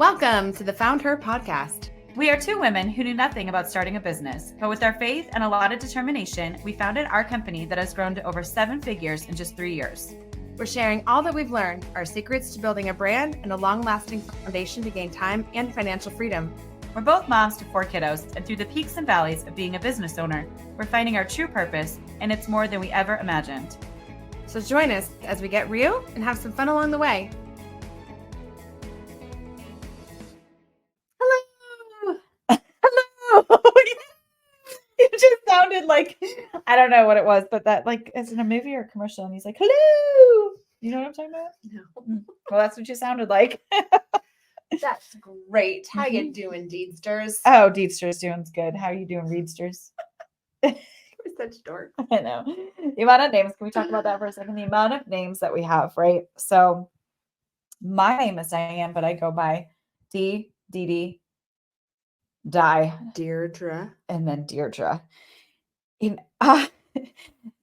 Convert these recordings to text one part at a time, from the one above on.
Welcome to the Found Her podcast. We are two women who knew nothing about starting a business, but with our faith and a lot of determination, we founded our company that has grown to over 7 figures in just 3 years. We're sharing all that we've learned, our secrets to building a brand and a long-lasting foundation to gain time and financial freedom. We're both moms to 4 kiddos, and through the peaks and valleys of being a business owner, we're finding our true purpose, and it's more than we ever imagined. So join us as we get real and have some fun along the way. It just sounded like, I don't know what it was, but that like it's in a movie or a commercial and he's like, hello. You know what I'm talking about? No. Well, that's what you sounded like. That's great. How you doing, Deedsters? Oh, Deedster's doing good. How are you doing, Reedsters? We're such dorks. I know. The amount of names, can we talk about that for a second? The amount of names that we have, right? So my name is Dianne, but I go by Dee, Di, Deirdre. and then Deirdre.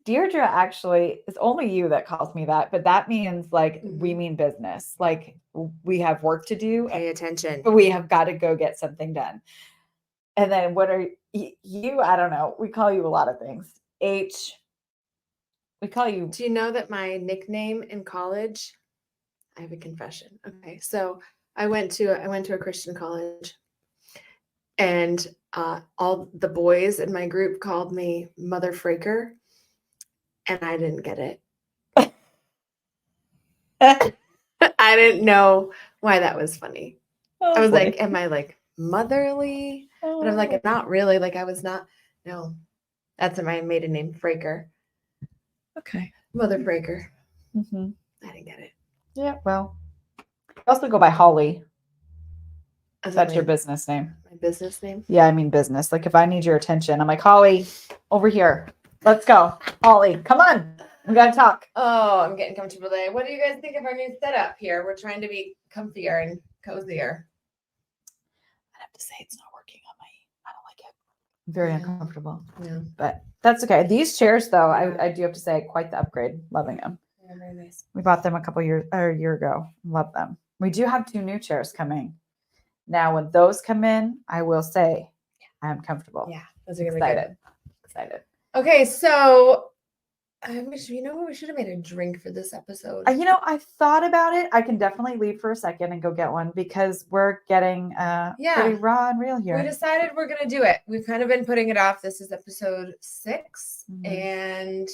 Deirdre actually is only you that calls me that, but that means like we mean business. Like we have work to do. Pay attention. But we have got to go get something done. And then what are you? I don't know. We call you a lot of things. We call you. Do you know that my nickname in college? I have a confession. Okay, so I went to a Christian college. And all the boys in my group called me Mother Fraker, and I didn't get it. I didn't know why that was funny. I was like, am I like motherly? But I'm like, not really. Like I was not. No, that's my maiden name, Fraker. Okay. Mother Fraker. Mm-hmm. I didn't get it. Yeah, well, I also go by Holly. That's your business name. My business name? Yeah, I mean business. Like if I need your attention, I'm like, Holly, over here. Let's go. Holly, come on. We got to talk. Oh, I'm getting comfortable today. What do you guys think of our new setup here? We're trying to be comfier and cozier. I have to say it's not working on I don't like it. I'm very uncomfortable. Yeah. But that's okay. These chairs, though, I do have to say, quite the upgrade. Loving them. Yeah, very nice. We bought them a year ago. Love them. We do have 2 new chairs coming. Now, when those come in, I will say I'm comfortable. Yeah, those are going to be good. Excited. Okay, so you know what? We should have made a drink for this episode. I thought about it. I can definitely leave for a second and go get one because we're getting pretty raw and real here. We decided we're going to do it. We've kind of been putting it off. This is episode 6, and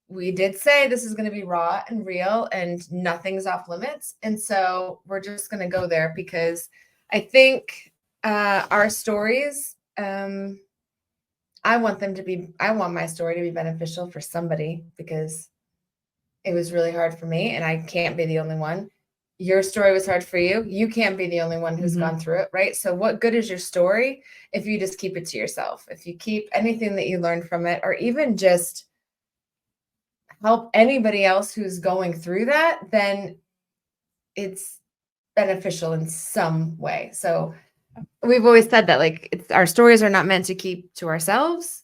we did say this is going to be raw and real and nothing's off limits. And so we're just going to go there because I think our stories, I want my story to be beneficial for somebody because it was really hard for me and I can't be the only one. Your story was hard for you. You can't be the only one who's gone through it, right? So what good is your story if you just keep it to yourself? If you keep anything that you learned from it, or even just help anybody else who's going through that, then it's beneficial in some way. So we've always said that, like, our stories are not meant to keep to ourselves.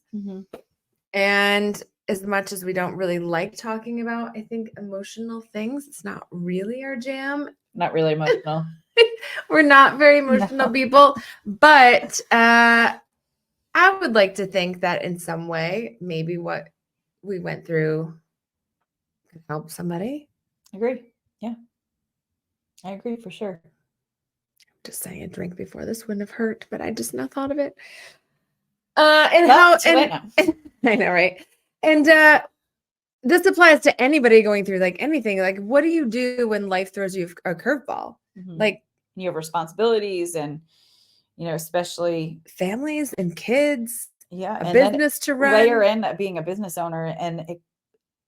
And as much as we don't really like talking about, I think, emotional things, it's not really our jam. Not really emotional. We're not very emotional people, but I would like to think that in some way, maybe what we went through could help somebody. Agree. Yeah. I agree for sure. Just saying a drink before this wouldn't have hurt, but I just now thought of it. I know, right? And this applies to anybody going through like anything. Like, what do you do when life throws you a curveball? Like, you have responsibilities and, especially families and kids. Yeah. A business to run. Layer in being a business owner, and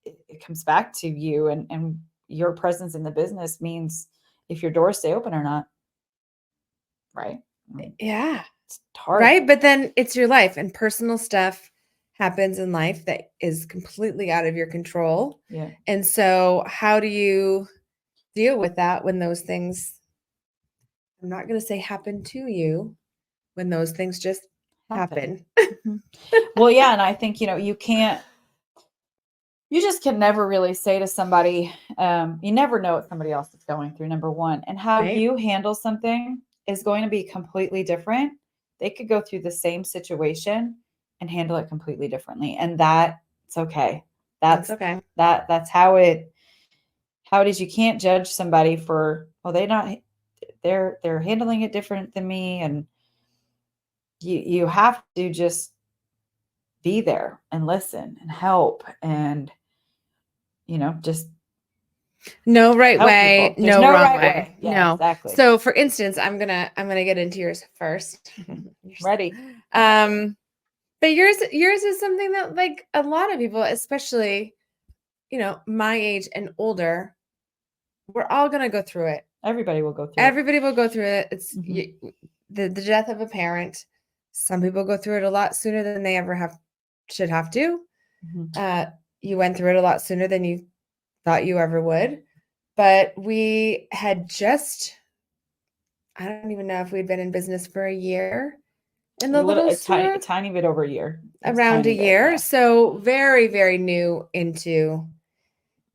it comes back to you and your presence in the business means if your doors stay open or not. Right. Yeah. It's hard. Right. But then it's your life, and personal stuff happens in life that is completely out of your control. Yeah. And so how do you deal with that when those things, I'm not going to say happen to you, when those things just happen. Well, yeah. And I think, you can't, you just can never really say to somebody, you never know what somebody else is going through, number one, and how Right. you handle something is going to be completely different. They could go through the same situation and handle it completely differently. And that's okay. That's okay. That's how it is. You can't judge somebody for, well, they're handling it different than me. And you have to just be there and listen and help and, just No right help way, people. There's no no wrong right way. way. Yeah, No. exactly. So for instance, I'm gonna get into yours first. Ready. But yours is something that like a lot of people, especially, my age and older, we're all gonna go through it. Everybody will go through it. Everybody will go through it. It's Mhm. the death of a parent. Some people go through it a lot sooner than they ever should have to. Mhm. You went through it a lot sooner than you thought you ever would. But we had I don't even know if we'd been in business for a year in the little A store, tiny bit over a year. Just around a tiny bit, year. yeah. So very, very new into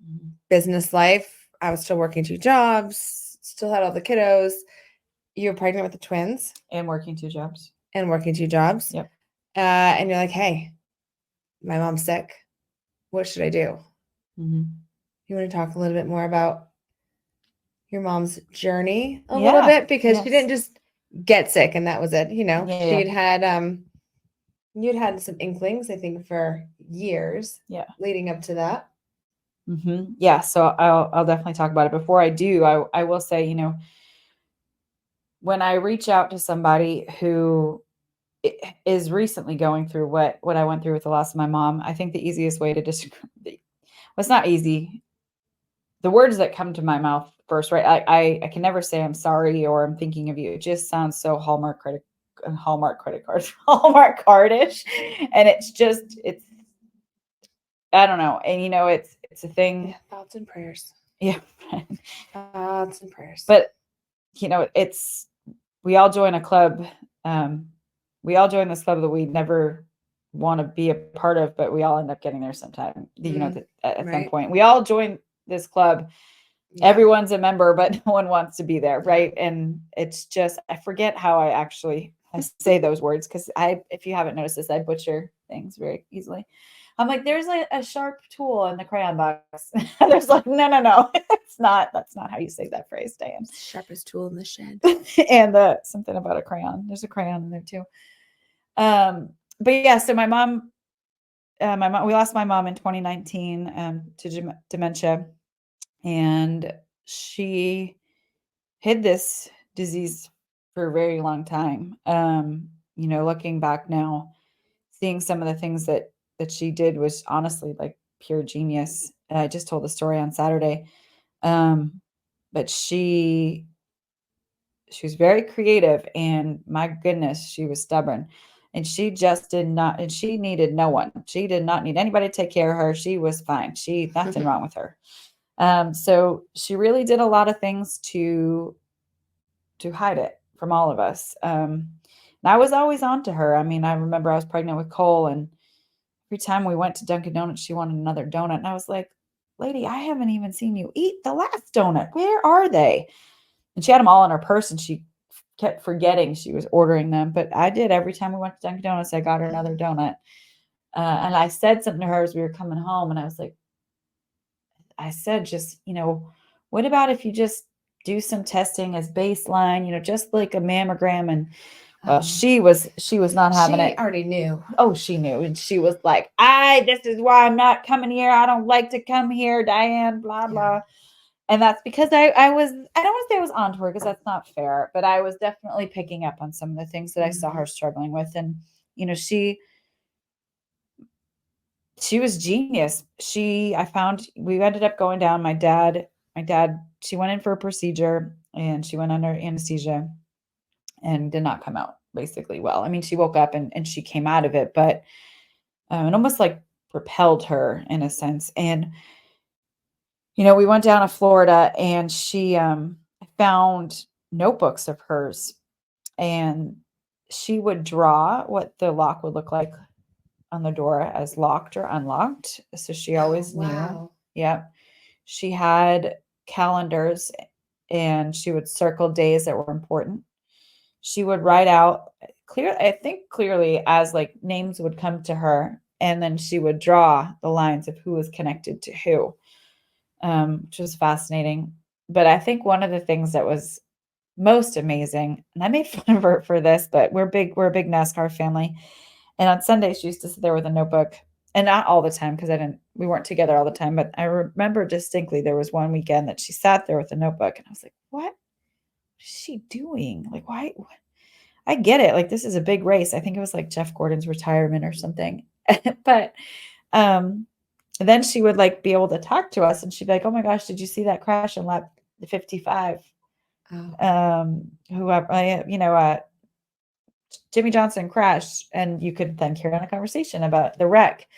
Mhm. business life. I was still working 2 jobs, still had all the kiddos. You were pregnant with the twins And working 2 jobs. and working 2 jobs. Yep. And you're like, hey, my mom's sick. What should I do? Mhm. You want to talk a little bit more about your mom's journey a little Yeah. bit? Because she Yes. didn't just get sick and that was it. Yeah. You'd had some inklings, I think, for years Yeah. leading up to that. Mhm. Yeah, so I'll definitely talk about it. Before I do, I will say, when I reach out to somebody who is recently going through what I went through with the loss of my mom, I think the easiest way to describe well, it's not easy. The words that come to my mouth first, right? I can never say I'm sorry or I'm thinking of you. It just sounds so Hallmark credit card, Hallmark cardish. And it's I don't know. And it's a thing. Yeah, thoughts and prayers. Yeah. Thoughts and prayers. But it's we all join a club. We all join this club that we never want to be a part of, but we all end up getting there sometime. At some right. point, we all join this club. Yeah. Everyone's a member, but no one wants to be there, right? And it's just I forget how I say those words because if you haven't noticed this, I butcher things very easily. I'm like, there's a sharp tool in the crayon box. There's like, no, that's not how you say that phrase, Diane. Sharpest tool in the shed. And something about a crayon. There's a crayon in there too. But yeah, so my mom, we lost my mom in 2019 to dementia, and she hid this disease for a very long time. Looking back now, seeing some of the things that she did was honestly like pure genius. I just told the story on Saturday. But she was very creative, and my goodness, she was stubborn. And she just did not, and she needed no one. She did not need anybody to take care of her. She was fine. Nothing wrong with her. So she really did a lot of things to hide it from all of us. And I was always on to her. I mean, I remember I was pregnant with Cole, and every time we went to Dunkin' Donuts, she wanted another donut. And I was like, lady, I haven't even seen you eat the last donut. Where are they? And she had them all in her purse, and she kept forgetting she was ordering them. But I did every time we went to Dunkin' Donuts, I got her another donut. And I said something to her as we were coming home, and I said, just, what about if you just do some testing as baseline, just like a mammogram? And well, she was not having it. She already knew. Oh, she knew. And she was like, this is why I'm not coming here. I don't like to come here, Diane, blah, blah. And that's because I don't want to say I was on to her because that's not fair, but I was definitely picking up on some of the things that I saw her struggling with. And, she was genius. We ended up going down. My dad, she went in for a procedure and she went under anesthesia and did not come out basically well. I mean, she woke up and she came out of it, but it almost like propelled her in a sense. And, we went down to Florida and she found notebooks of hers, and she would draw what the lock would look like on the door as locked or unlocked. So she always knew. Wow. Yep. She had calendars and she would circle days that were important. She would write out clearly as like names would come to her, and then she would draw the lines of who was connected to who, which was fascinating. But I think one of the things that was most amazing, and I made fun of her for this, but we're a big NASCAR family. And on Sundays, she used to sit there with a notebook, and not all the time because we weren't together all the time. But I remember distinctly there was one weekend that she sat there with a notebook, and I was like, what is she doing? Like, why? I get it. Like, this is a big race. I think it was like Jeff Gordon's retirement or something. But then she would like be able to talk to us, and she'd be like, oh my gosh, did you see that crash in lap 55? Oh. Whoever, Jimmy Johnson crashed, and you could then carry on a conversation about the wreck.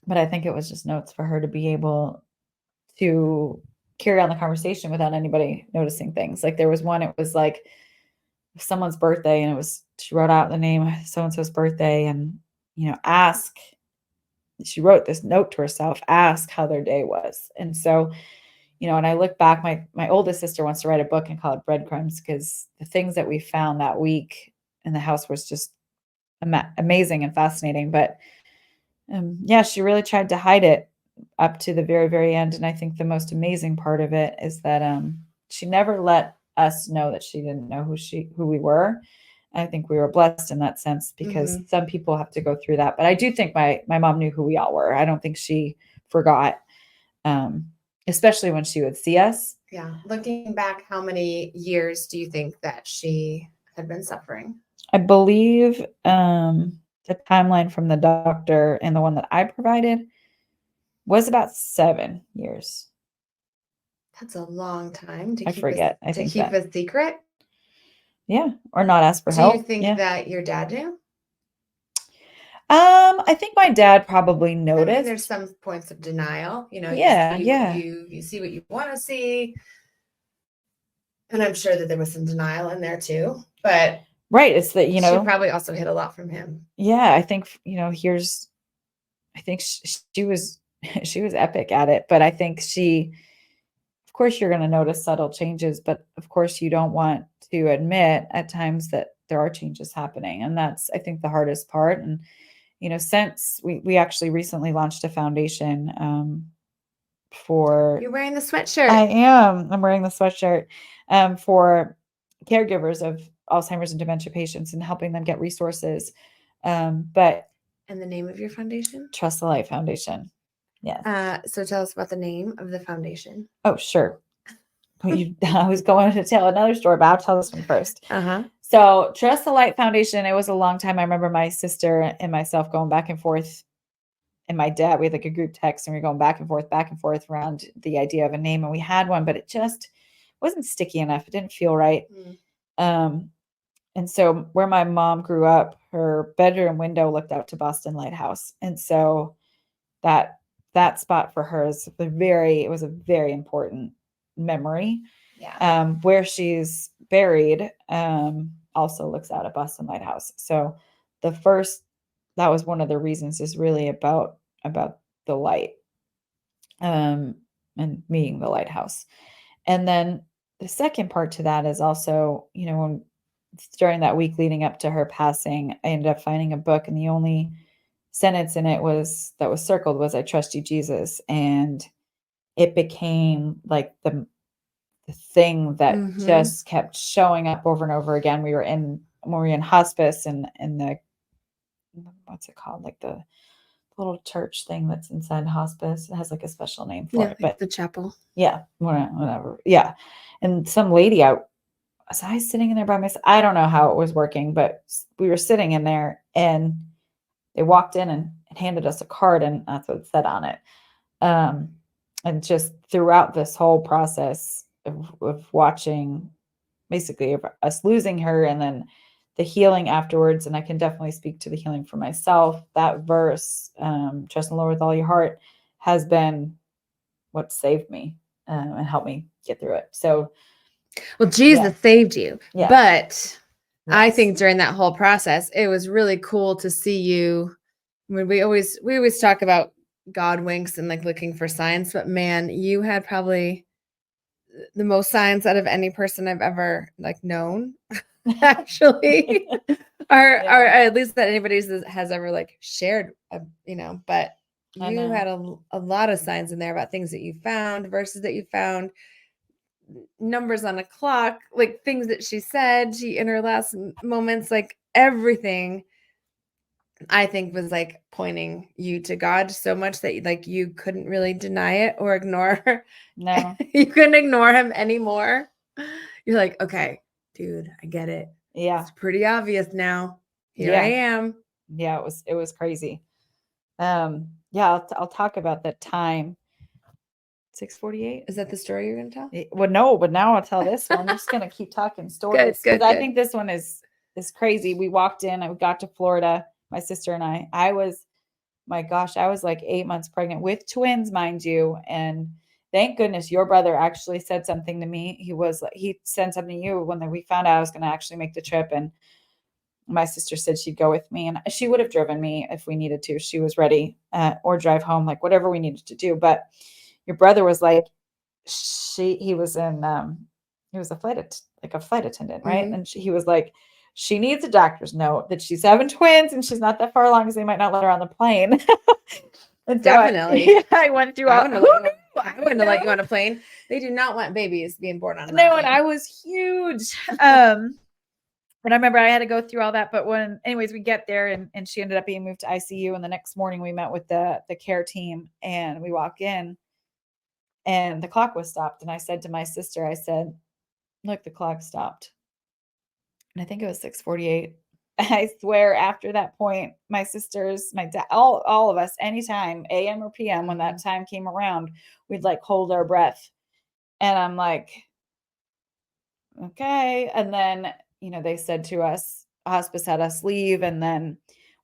But I think it was just notes for her to be able to carry on the conversation without anybody noticing things. Like there was one, it was like someone's birthday, and she wrote out the name so-and-so's birthday, and she wrote this note to herself, ask how their day was. And so, and I look back, my oldest sister wants to write a book and call it Breadcrumbs, because the things that we found that week in the house was just amazing and fascinating. But she really tried to hide it up to the very, very end. And I think the most amazing part of it is that she never let us know that she didn't know who we were. I think we were blessed in that sense, because some people have to go through that. But I do think my mom knew who we all were. I don't think she forgot, especially when she would see us. Yeah. Looking back, how many years do you think that she had been suffering? I believe the timeline from the doctor and the one that I provided was about 7 years. That's a long time to I keep forget. a secret. Yeah, or not ask for help. Do you think that your dad knew? I think my dad probably noticed. I mean, there's some points of denial. Yeah. You see what you want to see, and I'm sure that there was some denial in there too. But right, it's that she probably also hid a lot from him. Yeah, I think I think she was epic at it, but I think of course you're going to notice subtle changes, but of course you don't want to admit at times that there are changes happening, and that's I think the hardest part. And since we actually recently launched a foundation for. You're wearing the sweatshirt. I am. I'm wearing the sweatshirt for caregivers of Alzheimer's and dementia patients and helping them get resources. But and the name of your foundation? Trust the Light Foundation. Yes. So tell us about the name of the foundation. Oh, sure. I was going to tell another story, but I'll tell this one first. So Trust the Light Foundation, it was a long time. I remember my sister and myself going back and forth, and my dad, we had like a group text, and we were going back and forth around the idea of a name, and we had one, but it just wasn't sticky enough. It didn't feel right. And so where my mom grew up, her bedroom window looked out to Boston Lighthouse. And so that spot for her is it was a very important memory. Yeah. Where she's buried also looks out at Boston Lighthouse. So that was one of the reasons, is really about the light and being the lighthouse. And then the second part to that is also, when during that week leading up to her passing, I ended up finding a book, and the only sentence in it that was circled was, I trust you, Jesus. And it became like the thing that just kept showing up over and over again. When we were in hospice, and the, what's it called? Like the little church thing that's inside hospice. It has like a special name for it, but the chapel. Yeah, whatever. Yeah. And some lady was I sitting in there by myself? I don't know how it was working, but we were sitting in there, and they walked in and handed us a card, and that's what it said on it. And just throughout this whole process of watching, basically, of us losing her, and then the healing afterwards, and I can definitely speak to the healing for myself. That verse, trust in the Lord with all your heart, has been what saved me and helped me get through it. So, well, Jesus saved you. Yeah. But yes. I think during that whole process, it was really cool to see you When we always talk about God winks and like looking for signs, but man, you had probably the most signs out of any person I've ever like known, actually, or at least that anybody has ever like shared, but you had a lot of signs in there about things that you found, verses that you found, numbers on a clock, like things that she said in her last moments, like everything I think was like pointing you to God so much that like you couldn't really deny it or ignore. No, you couldn't ignore him anymore. You're like, okay, dude, I get it. Yeah. It's pretty obvious now. Here I am. Yeah, it was crazy. I'll talk about that time. 6:48. Is that the story you're going to tell? Well, no, but now I'll tell this one. I'm just going to keep talking stories because I think this one is crazy. We walked in, I got to Florida, my sister and I was like 8 months pregnant with twins, mind you. And thank goodness your brother actually said something to me. He said something to you when we found out I was going to actually make the trip. And my sister said she'd go with me, and she would have driven me if we needed to. She was ready, or drive home, like whatever we needed to do. But your brother was like, he was a flight attendant, right? Mm-hmm. And he was like, she needs a doctor's note that she's having twins and she's not that far along because they might not let her on the plane. And Definitely. I went through I wouldn't have let you on a plane. They do not want babies being born on. No, and I was huge. And I remember I had to go through all that. But anyways, we get there and she ended up being moved to ICU. And the next morning we met with the care team and we walk in and the clock was stopped. And I said to my sister, I said, look, the clock stopped. And I think it was 6:48. I swear after that point, my sisters, my dad, all of us, anytime AM or PM, when that time came around, we'd like hold our breath. And I'm like, okay. And then, they said to us, hospice had us leave. And then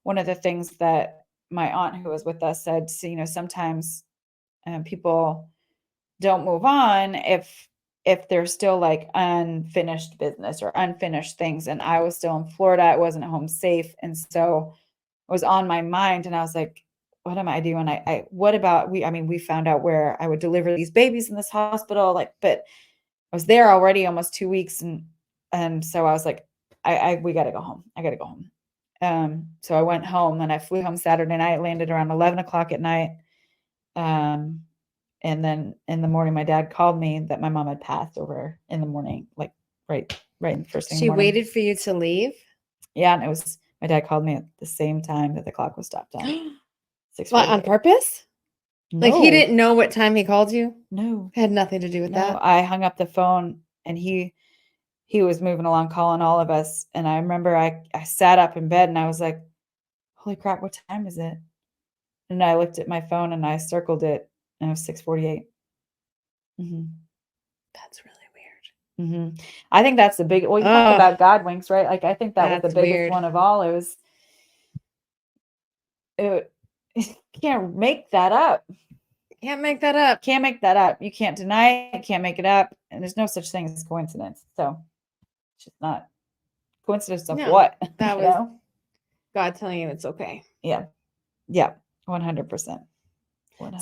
one of the things that my aunt who was with us said, sometimes people don't move on if there's still like unfinished business or unfinished things. And I was still in Florida. I wasn't home safe. And so it was on my mind. And I was like, what am I doing? We found out where I would deliver these babies in this hospital. But I was there already almost 2 weeks. And so I was like, we got to go home. I got to go home. So I went home and I flew home Saturday night, landed around 11 o'clock at night. And then in the morning, my dad called me that my mom had passed over in the morning, like right in the first thing. She waited for you to leave? Yeah. And it was, my dad called me at the same time that the clock was stopped on. What, on purpose? No. Like he didn't know what time he called you? No. It had nothing to do with that? I hung up the phone and he was moving along calling all of us. And I remember I sat up in bed and I was like, holy crap, what time is it? And I looked at my phone and I circled it and it was 6:48. Mm-hmm. That's really weird. Mm-hmm. I think that's the big, you talk about God winks, right? Like, I think that was the biggest one of all. You can't make that up. Can't make that up. Can't make that up. You can't deny it. Can't make it up. And there's no such thing as coincidence. So it's just not coincidence of what? That was God telling you it's okay. Yeah. Yeah. 100%.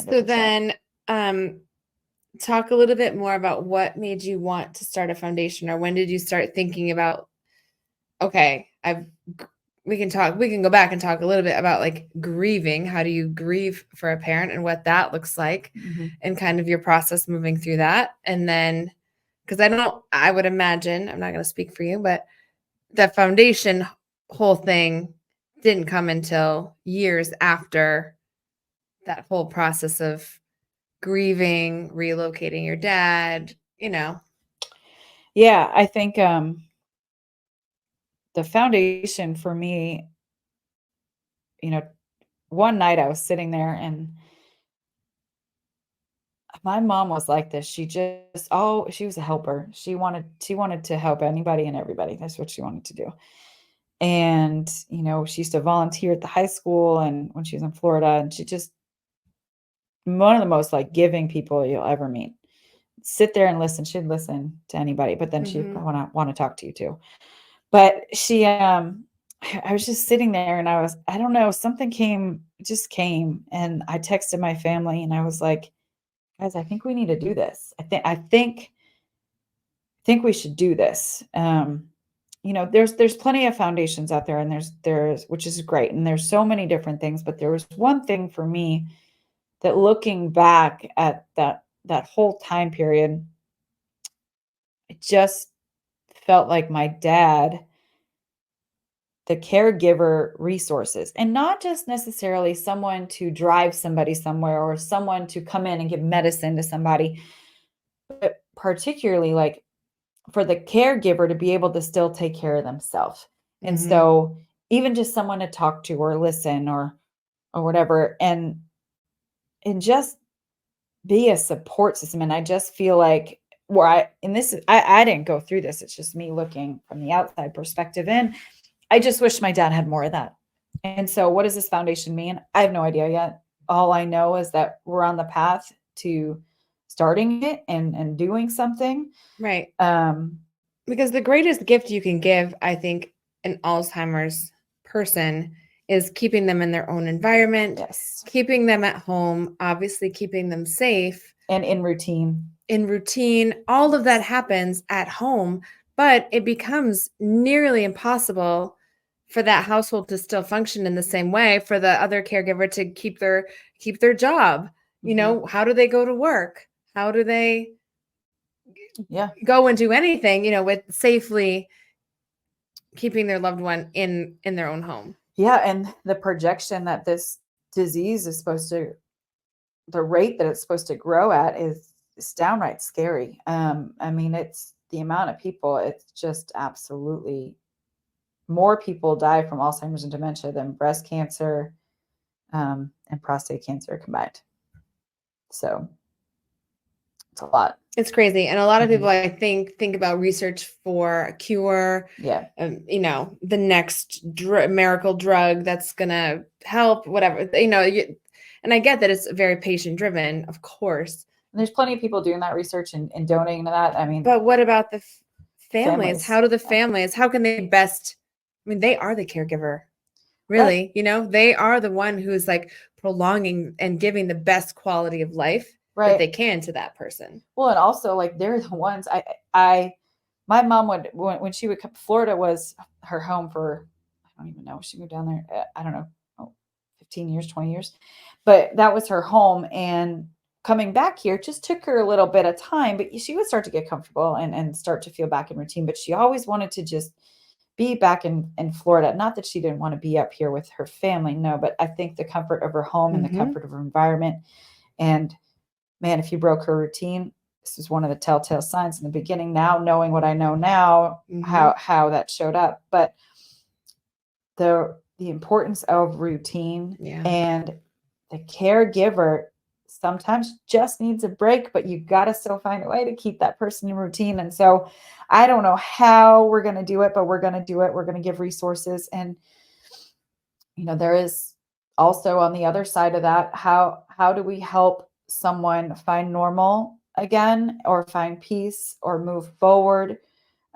So then talk a little bit more about what made you want to start a foundation, or when did you start thinking about, okay, we can go back and talk a little bit about like grieving. How do you grieve for a parent and what that looks like, and kind of your process moving through that. And then, because I would imagine, I'm not going to speak for you, but the foundation whole thing didn't come until years after that whole process of grieving, relocating your dad, Yeah, I think the foundation for me, one night I was sitting there and my mom was like this. She was a helper. She wanted to help anybody and everybody. That's what she wanted to do. And, she used to volunteer at the high school and when she was in Florida, and she just one of the most like giving people you'll ever meet. Sit there and listen. She'd listen to anybody, but then she'd want to talk to you too. But she I was just sitting there and I don't know, something just came. And I texted my family and I was like, guys, I think we need to do this. I think we should do this. There's plenty of foundations out there, and there's which is great. And there's so many different things, but there was one thing for me that looking back at that whole time period, it just felt like my dad, the caregiver resources, and not just necessarily someone to drive somebody somewhere or someone to come in and give medicine to somebody, but particularly like for the caregiver to be able to still take care of themselves. And Mm-hmm. so even just someone to talk to or listen or whatever, and just be a support system. And I just feel like where I didn't go through this. It's just me looking from the outside perspective in. I just wish my dad had more of that. And so what does this foundation mean? I have no idea yet. All I know is that we're on the path to starting it and doing something. Right. Because the greatest gift you can give, I think, an Alzheimer's person is keeping them in their own environment, Yes. keeping them at home, obviously keeping them safe. And in routine. All of that happens at home, but it becomes nearly impossible for that household to still function in the same way, for the other caregiver to keep their job. Mm-hmm. How do they go to work? How do they go and do anything, with safely keeping their loved one in their own home? Yeah. And the projection that this disease the rate that it's supposed to grow at is downright scary. I mean, it's the amount of people, it's just absolutely more people die from Alzheimer's and dementia than breast cancer and prostate cancer combined. So it's a lot. It's crazy. And a lot of people, I think about research for a cure. Yeah. The next miracle drug that's going to help, whatever, and I get that it's very patient driven, of course. And there's plenty of people doing that research and donating to that. I mean, but what about the families? How do the families, how can they best, they are the caregiver, really, right. They are the one who's like prolonging and giving the best quality of life that they can to that person. Well, and also like they're the ones my mom would, when she would come, Florida was her home for, I don't even know, she moved down there, I don't know, 15 years, 20 years, but that was her home. And coming back here just took her a little bit of time, but she would start to get comfortable and start to feel back in routine. But she always wanted to just be back in Florida. Not that she didn't want to be up here with her family, no, but I think the comfort of her home and the comfort of her environment. And man, if you broke her routine, this is one of the telltale signs in the beginning. Now, knowing what I know now, how that showed up, but the importance of routine and the caregiver sometimes just needs a break, but you got to still find a way to keep that person in routine. And so I don't know how we're going to do it, but we're going to do it. We're going to give resources. And, there is also on the other side of that, how do we help someone find normal again, or find peace, or move forward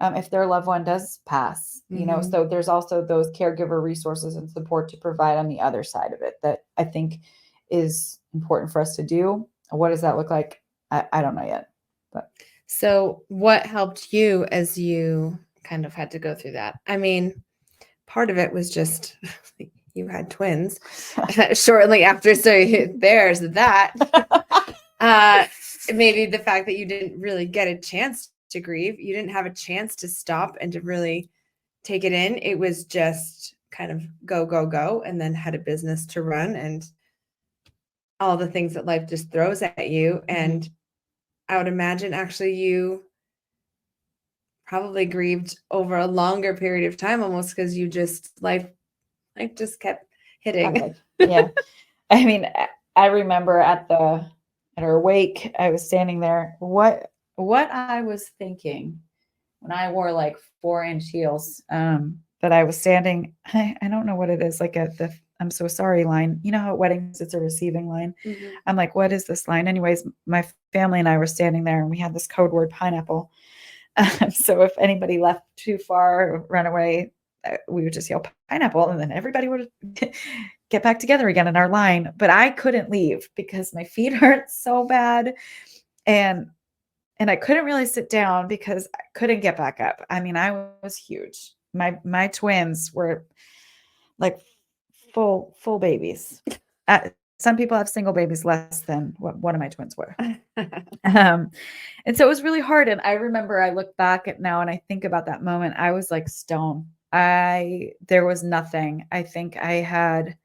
if their loved one does pass, so there's also those caregiver resources and support to provide on the other side of it that I think is important for us to do. What does that look like? I don't know yet. But so what helped you as you kind of had to go through that? I mean, part of it was just you had twins shortly after. So there's that. Maybe the fact that you didn't really get a chance to grieve. You didn't have a chance to stop and to really take it in. It was just kind of go, go, go, and then had a business to run and all the things that life just throws at you. And I would imagine actually you probably grieved over a longer period of time, almost because you just life just kept hitting. Yeah. I mean, I remember at her wake, I was standing there. What I was thinking when I wore like 4-inch heels, that I was standing, I don't know what it is, like at the I'm so sorry line. You know how at weddings it's a receiving line? I'm like, what is this line? Anyways, my family and I were standing there and we had this code word pineapple. So if anybody left too far or ran away, we would just yell pineapple, and then everybody would get back together again in our line. But I couldn't leave because my feet hurt so bad. And I couldn't really sit down because I couldn't get back up. I mean, I was huge. My twins were like full babies. Some people have single babies less than what one of my twins were. And so it was really hard. And I remember I look back at now and I think about that moment. I was like stone. There was nothing. I think I had,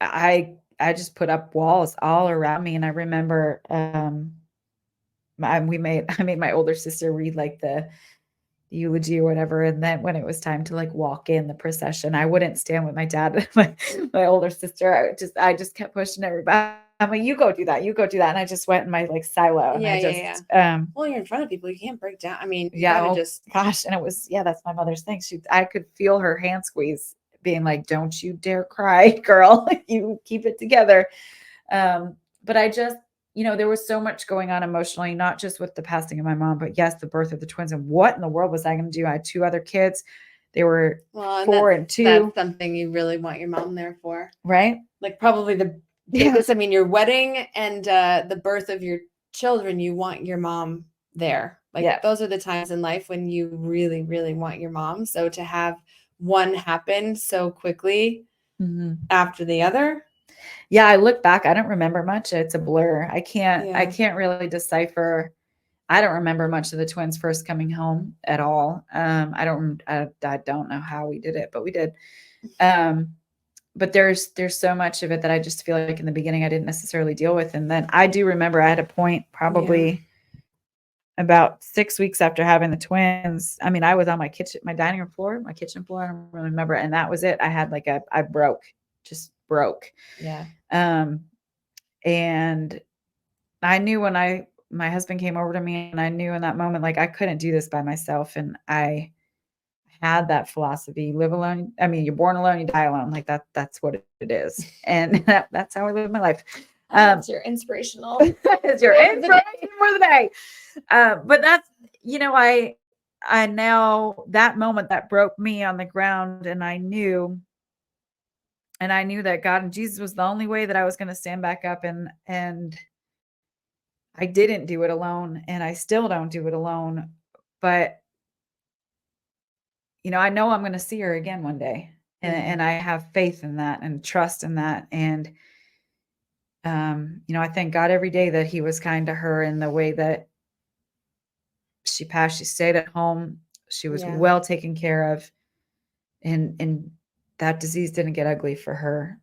I just put up walls all around me. And I remember, I made my older sister read like the eulogy or whatever. And then when it was time to like walk in the procession, I wouldn't stand with my dad, my older sister. I just kept pushing everybody. I'm like, you go do that. And I just went in my like silo. And well, you're in front of people. You can't break down. I mean, you yeah, gotta just gosh. And it was, that's my mother's thing. I could feel her hand squeeze being like, don't you dare cry, girl. You keep it together. But I just, there was so much going on emotionally, not just with the passing of my mom, but yes, the birth of the twins. And what in the world was I going to do? I had 2 other kids. They were 4 and 2. That's something you really want your mom there for. Right? Like probably the biggest, I mean, your wedding and the birth of your children, you want your mom there. Like those are the times in life when you really, really want your mom. So to have one happen so quickly after the other. Yeah, I look back, I don't remember much. It's a blur. I can't really decipher. I don't remember much of the twins first coming home at all. I don't know how we did it, but we did. But there's so much of it that I just feel like in the beginning I didn't necessarily deal with. And then I do remember I had a point probably about 6 weeks after having the twins. I mean, I was on my dining room floor, my kitchen floor. I don't really remember. And that was it. I had I just broke. Yeah. And I knew when my husband came over to me, and I knew in that moment, like I couldn't do this by myself. And I had that philosophy, live alone. I mean, you're born alone, you die alone. Like that's what it is. And that's how I live my life. It's your inspirational. It's your inspiration for the day. But that's, I now that moment that broke me on the ground, and I knew that God and Jesus was the only way that I was going to stand back up. And I didn't do it alone, and I still don't do it alone. But, I know I'm going to see her again one day, and I have faith in that and trust in that. And, I thank God every day that he was kind to her in the way that she passed. She stayed at home. She was well taken care of. And that disease didn't get ugly for her.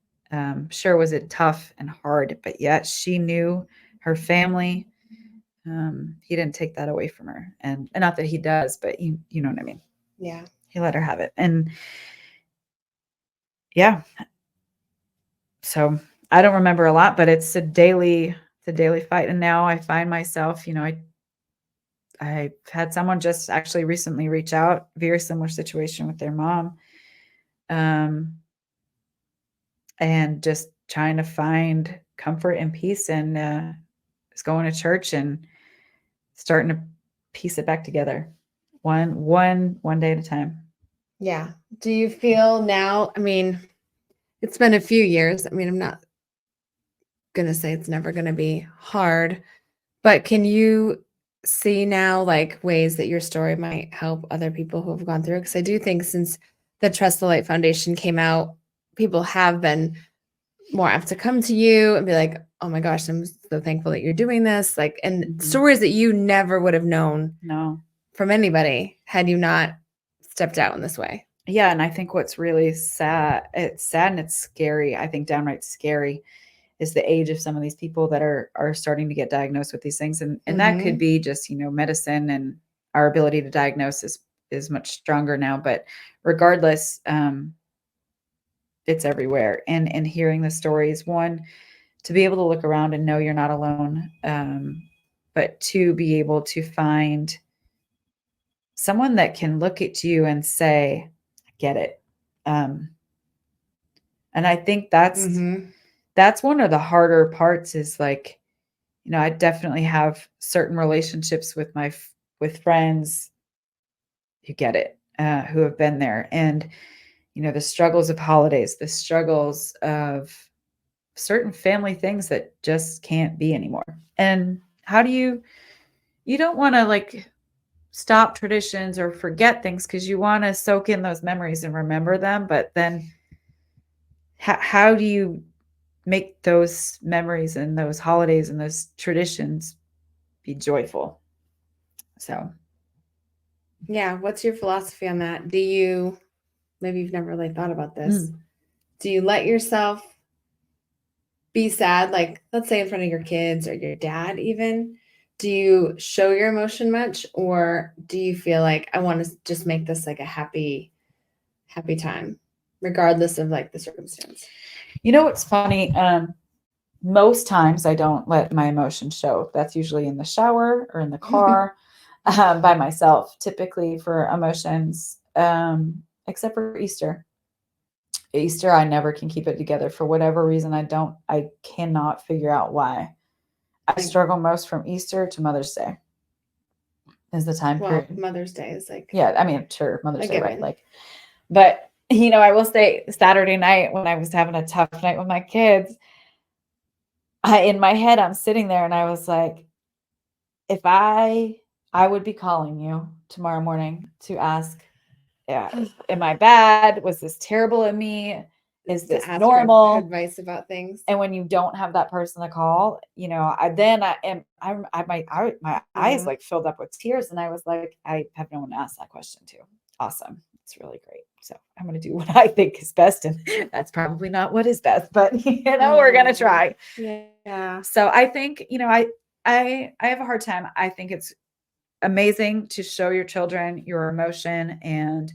Sure was it tough and hard, but yet she knew her family. He didn't take that away from her, and not that he does, but you know what I mean? Yeah. He let her have it. And yeah. So I don't remember a lot, but it's a daily fight. And now I find myself, I had someone just actually recently reach out, very similar situation with their mom. And just trying to find comfort and peace, and just going to church and starting to piece it back together one day at a time. Yeah. Do you feel now, I mean, it's been a few years. I mean, I'm not going to say it's never going to be hard, but can you see now like ways that your story might help other people who have gone through it? Because I do think since the Trust the Light Foundation came out, people have been more apt to come to you and be like, oh my gosh, I'm so thankful that you're doing this. Like, and stories that you never would have known from anybody had you not stepped out in this way. Yeah. And I think what's really sad, it's sad and it's scary. I think downright scary is the age of some of these people that are starting to get diagnosed with these things. And that could be just, medicine, and our ability to diagnose is much stronger now, but regardless, it's everywhere. And hearing the stories, one, to be able to look around and know you're not alone. But to be able to find someone that can look at you and say, I get it. And I think that's one of the harder parts is like, I definitely have certain relationships with friends who get it, who have been there. And, the struggles of holidays, the struggles of certain family things that just can't be anymore. And how do you don't want to like stop traditions or forget things because you want to soak in those memories and remember them. But then how do you make those memories and those holidays and those traditions be joyful? So, Yeah. What's your philosophy on that? Maybe you've never really thought about this. Do you let yourself be sad? Like, let's say in front of your kids or your dad, even, do you show your emotion much? Or do you feel like I want to just make this like a happy time, regardless of like the circumstance? What's funny? Most times I don't let my emotions show. That's usually in the shower or in the car by myself, typically for emotions, except for Easter. Easter, I never can keep it together for whatever reason. I cannot figure out why. I struggle most from Easter to Mother's Day is the time period. Mother's Day is like, yeah, I mean, sure, Mother's Day, right? Like, but I will say Saturday night when I was having a tough night with my kids, in my head, I'm sitting there and I was like, if I would be calling you tomorrow morning to ask, am I bad? Was this terrible of me? Is this normal? Advice about things. And when you don't have that person to call, my eyes like filled up with tears, and I was like, I have no one to ask that question to. Awesome. It's really great. So I'm going to do what I think is best. And that's probably not what is best, but we're going to try. Yeah. So I think, I have a hard time. I think it's amazing to show your children your emotion and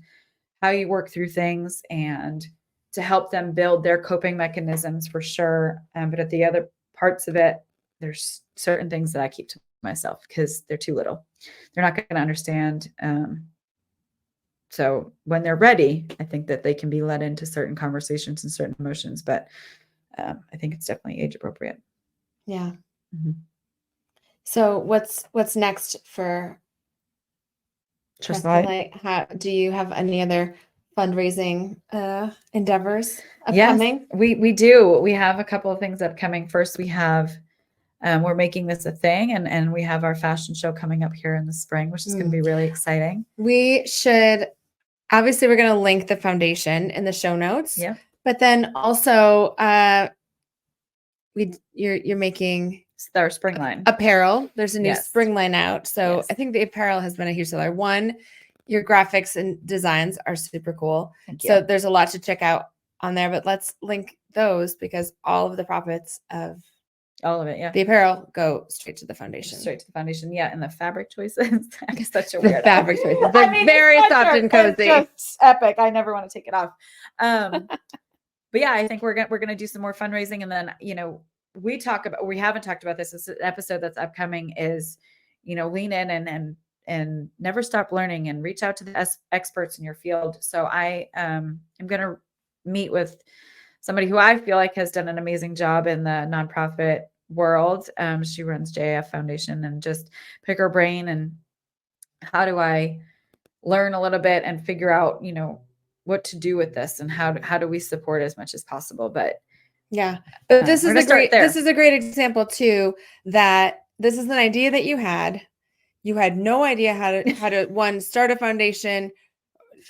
how you work through things and to help them build their coping mechanisms for sure. But at the other parts of it, there's certain things that I keep to myself because they're too little. They're not going to understand. So when they're ready, I think that they can be led into certain conversations and certain emotions, but I think it's definitely age appropriate. Yeah. Mm-hmm. So what's next for Trust the Light? Do you have any other fundraising endeavors upcoming? Yes, we do. We have a couple of things upcoming. First, we have we're making this a thing, and we have our fashion show coming up here in the spring, which is going to be really exciting. We should obviously we're going to link the foundation in the show notes. Yeah. But then also you're making our spring line apparel. There's a new spring line out. So Yes. I think the apparel has been a huge seller. One, your graphics and designs are super cool. Thank you. So there's a lot to check out on there, but let's link those because all of the profits of all of it, yeah, the apparel go straight to the foundation. Yeah, and the fabric choices. Such a weird fabric choices. They're very soft and cozy. Just epic. I never want to take it off. But yeah, I think we're gonna do some more fundraising, and then we haven't talked about this. This episode that's upcoming is lean in and never stop learning and reach out to the experts in your field. So I am gonna meet with somebody who I feel like has done an amazing job in the nonprofit world. She runs JF Foundation, and just pick her brain and how do I learn a little bit and figure out, what to do with this and how do we support as much as possible. But yeah, but this is a great example too, that this is an idea that you had no idea how to one, start a foundation,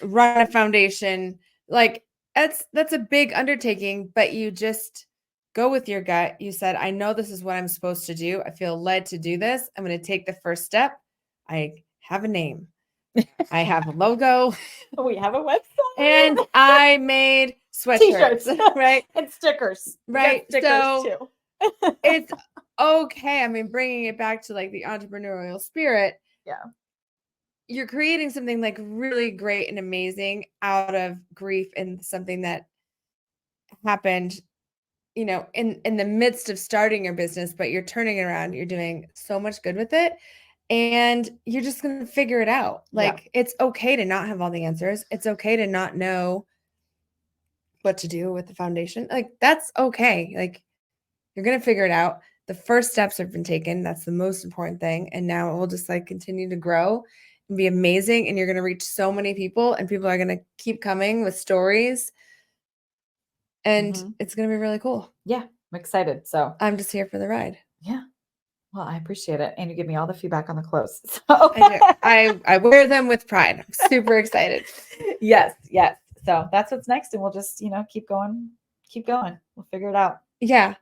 run a foundation. Like that's a big undertaking, but you just go with your gut. You said, I know this is what I'm supposed to do. I feel led to do this. I'm going to take the first step. I have a name. I have a logo. We have a website. And I made sweatshirts, right? And stickers. Right. Stickers too. It's okay. I mean, bringing it back to like the entrepreneurial spirit. Yeah. You're creating something like really great and amazing out of grief and something that happened, in the midst of starting your business, but you're turning it around. You're doing so much good with it. And you're just going to figure it out. Like, It's okay to not have all the answers. It's okay to not know what to do with the foundation. Like, that's okay. Like, you're going to figure it out. The first steps have been taken. That's the most important thing. And now it will just like continue to grow be amazing, and you're going to reach so many people, and people are going to keep coming with stories, and it's going to be really cool. Yeah, I'm excited. So I'm just here for the ride. Yeah. Well, I appreciate it. And you give me all the feedback on the clothes. So I do. I wear them with pride. I'm super excited. Yes. So that's what's next. And we'll just, keep going. We'll figure it out. Yeah.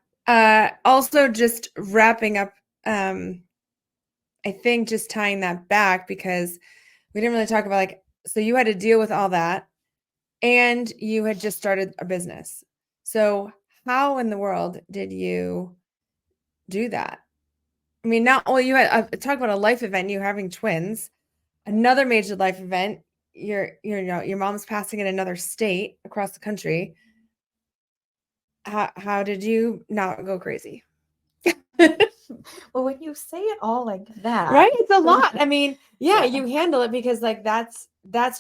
Also just wrapping up, I think just tying that back, because we didn't really talk about so you had to deal with all that, and you had just started a business. So how in the world did you do that? I mean, not only you had talk about a life event, you having twins, another major life event, your mom's passing in another state across the country. How did you not go crazy? Well, when you say it all like that, right? It's a lot. I mean, yeah, you handle it because that's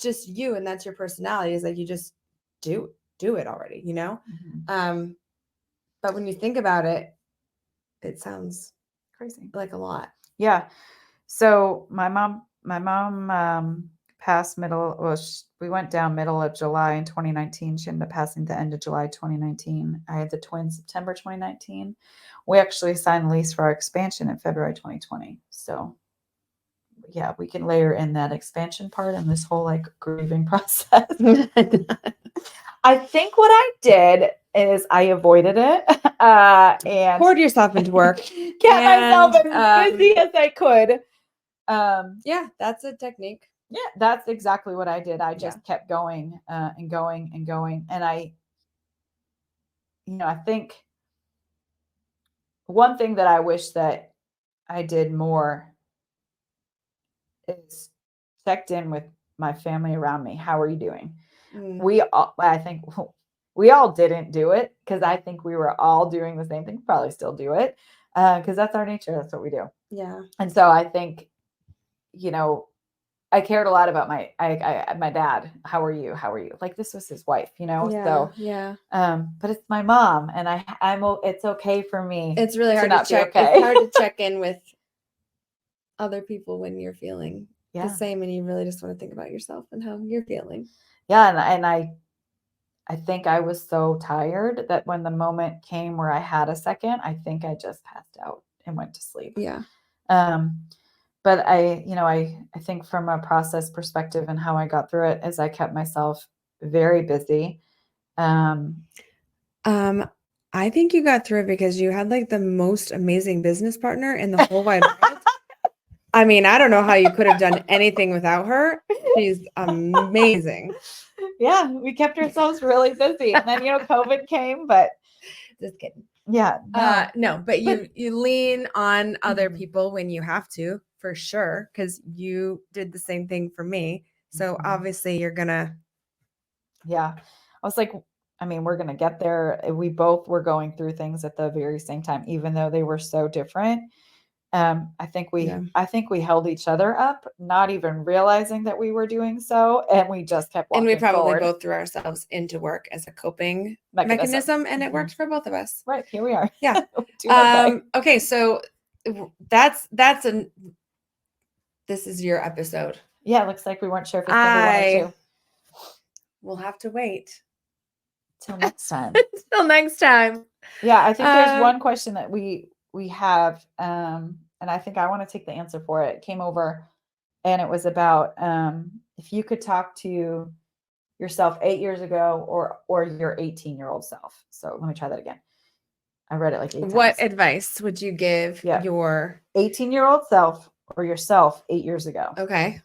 just you, and that's your personality. Is you just do it already, Mm-hmm. But when you think about it, it sounds crazy, like a lot. Yeah. So my mom passed we went down middle of July in 2019. She ended up passing the end of July 2019. I had the twins September 2019. We actually signed the lease for our expansion in February 2020. So yeah, we can layer in that expansion part and this whole grieving process. I think what I did is I avoided it and poured yourself into work. Kept myself as busy as I could. Yeah, that's a technique. Yeah, that's exactly what I did. I just kept going and going and going. And I think one thing that I wish that I did more is checked in with my family around me. How are you doing? I think we all didn't do it because I think we were all doing the same thing. Probably still do it because that's our nature. That's what we do. Yeah. And so I think, I cared a lot about my dad. How are you? This was his wife, Yeah, so yeah. But it's my mom, and it's okay for me. It's really hard to check. Okay. It's hard to check in with other people when you're feeling the same, and you really just want to think about yourself and how you're feeling. Yeah, and I think I was so tired that when the moment came where I had a second, I think I just passed out and went to sleep. Yeah. But I think from a process perspective and how I got through it is I kept myself very busy. I think you got through it because you had the most amazing business partner in the whole wide world. I mean, I don't know how you could have done anything without her. She's amazing. Yeah, we kept ourselves really busy. And then, COVID came, but just kidding. Yeah. No, but you lean on other people when you have to, for sure, because you did the same thing for me. So obviously you're gonna. Yeah. I was like, we're going to get there. We both were going through things at the very same time, even though they were so different. I think we held each other up, not even realizing that we were doing so. And we just kept walking And we probably forward. both threw ourselves into work as a coping mechanism, and it worked for both of us. Right. Here we are. Yeah. Okay. So this is your episode. Yeah. It looks like we weren't sure if it's going to be 1 or 2. We'll have to wait till next time. Till next time. Yeah, I think there's one question that we have, and I think I want to take the answer for it. It came over, and it was about if you could talk to yourself 8 years ago or your 18-year-old self. So let me try that again. I read it 8 times. What advice would you give your 18-year-old self or yourself 8 years ago? Okay.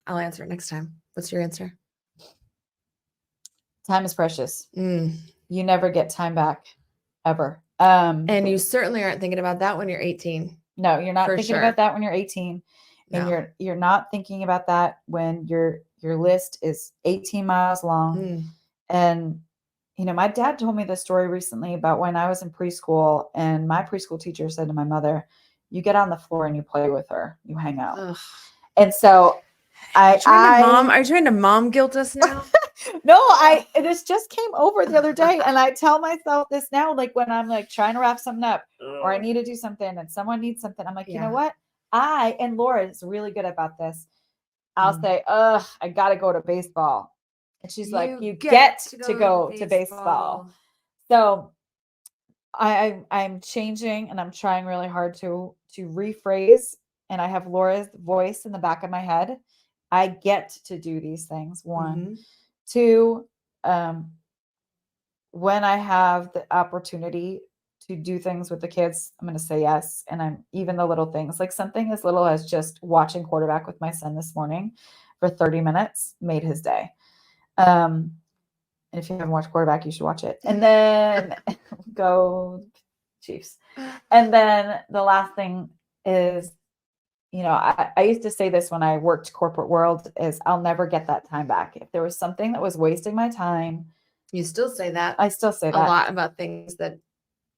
I'll answer it next time. What's your answer? Time is precious. You never get time back, ever. And you certainly aren't thinking about that when you're 18. No, you're not thinking about that when you're 18. And you're not thinking about that when your list is 18 miles long. And my dad told me this story recently about when I was in preschool, and my preschool teacher said to my mother, "You get on the floor and you play with her, you hang out." Ugh. And so are you trying to mom guilt us now? No, this just came over the other day, and I tell myself this now, when I'm trying to wrap something up or I need to do something and someone needs something, I'm like, you know what? and Laura is really good about this. I'll Mm. say, I got to go to baseball. And she's like, you get to go to baseball. So I'm changing and I'm trying really hard to rephrase. And I have Laura's voice in the back of my head. I get to do these things. One, Mhm. two, when I have the opportunity to do things with the kids, I'm going to say yes. And I'm even the little things, like something as little as just watching quarterback with my son this morning for 30 minutes made his day. And if you haven't watched quarterback, you should watch it. And then go Chiefs. And then the last thing is, I used to say this when I worked corporate world is I'll never get that time back. If there was something that was wasting my time, You still say that I still say a that. lot about things that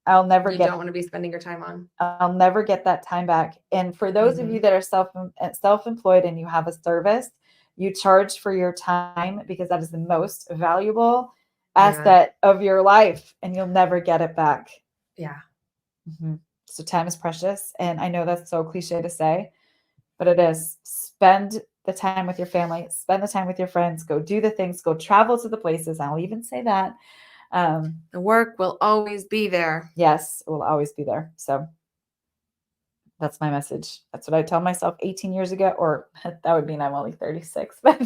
I'll never you don't want to be spending your time on. I'll never get that time back. And for those of you that are self-employed and you have a service, you charge for your time because that is the most valuable asset of your life and you'll never get it back. Yeah. Mm-hmm. So time is precious. And I know that's so cliche to say, but it is. Spend the time with your family, spend the time with your friends, go do the things, go travel to the places. I'll even say that. The work will always be there. Yes, it will always be there. So that's my message. That's what I tell myself 18 years ago, or that would mean I'm only 36, but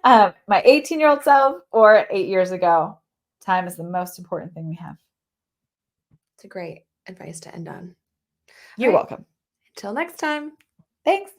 my 18-year-old self or 8 years ago, time is the most important thing we have. It's a great advice to end on. You're welcome. Until next time. Thanks.